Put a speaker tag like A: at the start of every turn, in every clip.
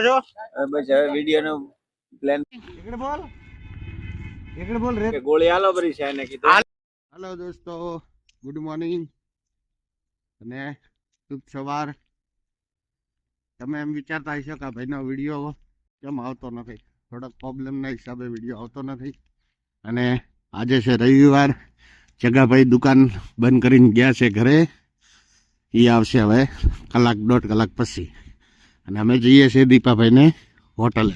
A: જો
B: બસ હવે વિડિયો નો પ્લાન
A: એકડે બોલ રે
B: ગોળી આલો બરી છે એને કીધું.
A: હેલો દોસ્તો, ગુડ મોર્નિંગ અને શુભ સવાર. તમે એમ વિચારતા હશો કે ભાઈનો વિડીયો કેમ આવતો નથી, થોડાક પ્રોબ્લેમના હિસાબે વિડીયો આવતો નથી. અને આજે છે રવિવાર, જગાભાઈ દુકાન બંધ કરીને ગયા છે ઘરે. એ આવશે હવે કલાક દોઢ કલાક પછી. અને અમે જઈએ છીએ દીપાભાઈને હોટલે.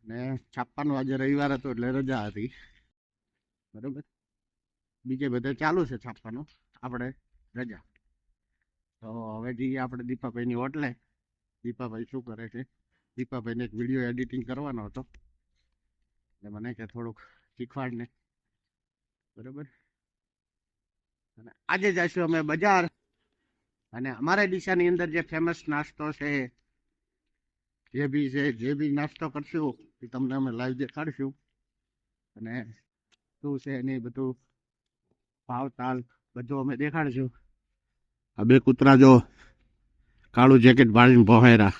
A: ને 56 વાગે રવિવાર હતો એટલે રજા હતી, બરોબર. બીજે બધે ચાલુ છે છાપવાનું, આપણે રજા. તો હવે જઈએ આપણે દીપાભાઈની હોટલે. દીપાભાઈ શું કરે છે? દીપાભાઈને એક વિડીયો એડિટિંગ કરવાનો હતો, એટલે મને કે થોડુંક શીખવાડને, બરોબર. અને આજે જઈશું અમે બજાર. અને અમારા ડીસાની અંદર જે ફેમસ નાસ્તો છે, જે બી નાસ્તો કરશું એ તમને અમે લાઈવ દેખાડશું. અને શું છે એની બધું ભાવ તાલ બધું અમે દેખાડશું. આ બે કૂતરા જો કાળું જેકેટ ભાળીને ભોહેરા,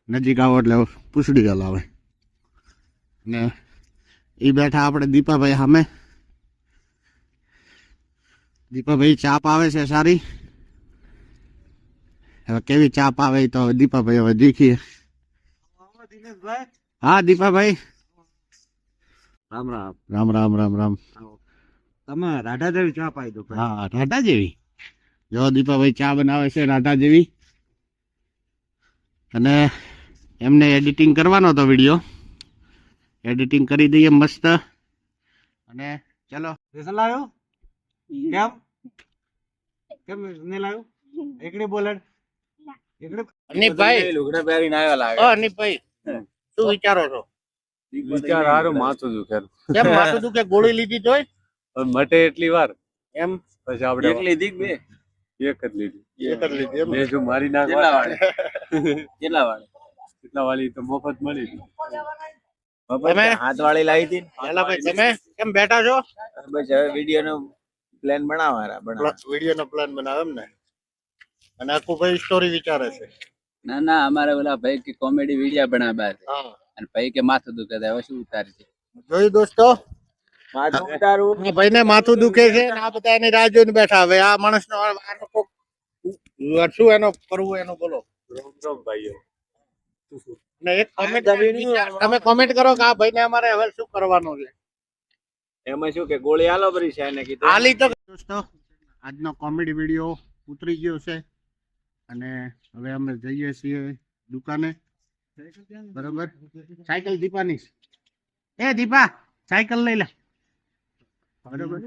A: નજીક આવો એટલે પૂછડી હલાવે. ને એ બેઠા આપણે દીપાભાઈ સામે. દીપાભાઈ ચાપ આવે છે સારી. હવે કેવી ચાપ આવે તો દીપાભાઈ હવે દેખીએ. હા દીપાભાઈ,
B: રામ રામ
A: રામ રામ રામ રામ.
B: તમે રાધા દેવી ચા પાઈ દો.
A: હા, રાધા જેવી. જો દીપાભાઈ ચા બનાવે છે રાધા જેવી. અને એમને એડિટિંગ કરવાનો હતો વિડીયો, એડિટિંગ કરી દઈએ મસ્ત. અને ચલો રેશન લાવ્યો કેમ કેમ ને લાવ્યો એકડે બોલે એકડે. અનિપભાઈ
B: લુગડા પહેરીને આવ્યા લાગે.
A: અનિપભાઈ શું વિચારો છો?
B: વિચાર હારું માથું દુખે.
A: કેમ માથું દુખે? ગોળી લીધી તોય
B: મટે એટલી વાર
A: એમ?
B: પછી આપણે એક લીધી બે એક જ લીધી.
A: એક જ લીધી એમ?
B: બે જો મારી નાખ. કેટલા વાળે કેટલા વાળી તો મફત મળી હતી.
A: તમે
B: હાથ વાળી લાવી હતી.
A: ભાઈ તમે કેમ બેઠા છો?
B: બસ હવે વિડીયો નો પ્લાન બનાવવાના
A: વિડીયો નો પ્લાન બનાવે એમ ને. અને આખું ભાઈ સ્ટોરી વિચારે છે.
B: ના ના અમારે ઓલા ભાઈ કે કોમેડી વિડીયો બનાવ્યા છે.
A: હા,
B: અને ભાઈ કે માથું દુખે છે, હવે શું ઉતારી છે?
A: જોયું દોસ્તો, ભાઈ ને માથું દુખે છે ને આ બધા એની રાહ જોઈને બેઠા. હવે આ માણસ નો શું એનો કરવું એનું બોલો.
B: ભાઈઓ
A: ને એક કોમેન્ટ તમે કોમેન્ટ કરો કે આ ભાઈ ને અમારે હવે શું કરવાનું છે.
B: એમાં શું કે ગોળી આલો બરી છે એને કીધું.
A: હાલી તો દોસ્તો, આજનો કોમેડી વિડીયો ઉતરી ગયો છે. અને હવે અમે જઈએ છીએ દુકાને, બરોબર. સાયકલ દીપાની. એ દીપા સાયકલ લઈ લે, બરોબર.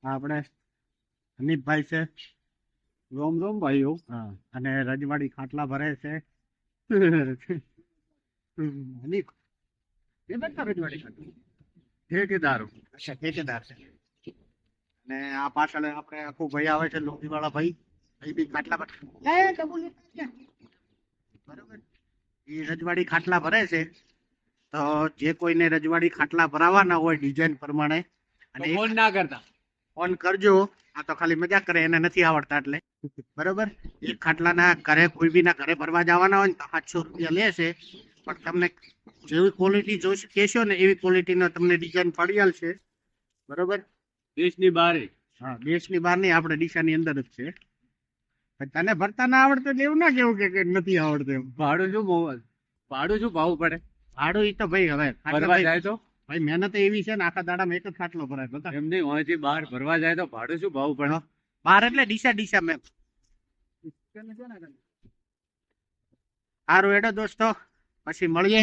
A: આપણે અનિપભાઈ છે. રોમ રોમ ભાઈઓ. હા, અને રજવાડી ખાટલા ભરે છે. અનિપ એ બધા રજવાડી ખાટલા ઠેકેદારો. અચ્છા, ઠેકેદાર છે. અને આ પાછળ આપણે આખું ભાઈ આવે છે, લોહી વાળા ભાઈ. એ બી ખાટલા પર બરોબર. એ રજવાડી ખાટલા ભરે છે. તો જે કોઈને રજવાડી ખાટલા ભરાવાના હોય ડિઝાઇન પ્રમાણે, અને
B: ફોન ના કરતા,
A: ફોન કરજો. આ તો ખાલી મજાક કરે, એને નથી આવડતા એટલે, બરોબર. એક ખાટલાના ઘરે કોઈ બી ના ઘરે ભરવા જવાના હોય ને તો 700 રૂપિયા લેશે. પણ તમને જેવી ક્વોલિટી જોઈશે કહેશો ને એવી ક્વોલિટીનો તમને ડિઝાઇન પડી આવશે, બરોબર.
B: દેશની બહાર.
A: હા, દેશની બહાર નહીં, આપણે ડીસાની અંદર જ છે. તને ભરતા ના આવડતું એટલે એવું ના કેવું કે નથી આવડતું એમ.
B: ભાડું શું ભાવ પડે?
A: ભાડું ઈ તો ભાઈ હવે
B: ભરવા જાય તો
A: ભાઈ મહેનત એવી છે ને, આખા દાડામાં એક જ ખાટલો ભરાય. બતા
B: એમ નહીં, અહીંથી બહાર ભરવા જાય તો ભાડું શું ભાવ પડે?
A: બહાર એટલે ડીસા મેં. સારું હેડો દોસ્તો, પછી મળીએ.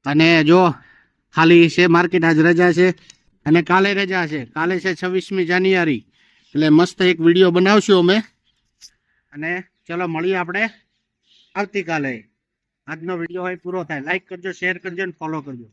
A: અને જો ખાલી છે માર્કેટ, આજ રજા છે અને કાલે રજા છે. કાલે છે 26મી જાન્યુઆરી, એટલે મસ્ત એક વિડીયો બનાવશું અમે. અને ચલો મળીએ આપણે આવતીકાલે. આજનો વિડીયો હોય પૂરો થાય. લાઈક કરજો, શેર કરજો અને ફોલો કરજો.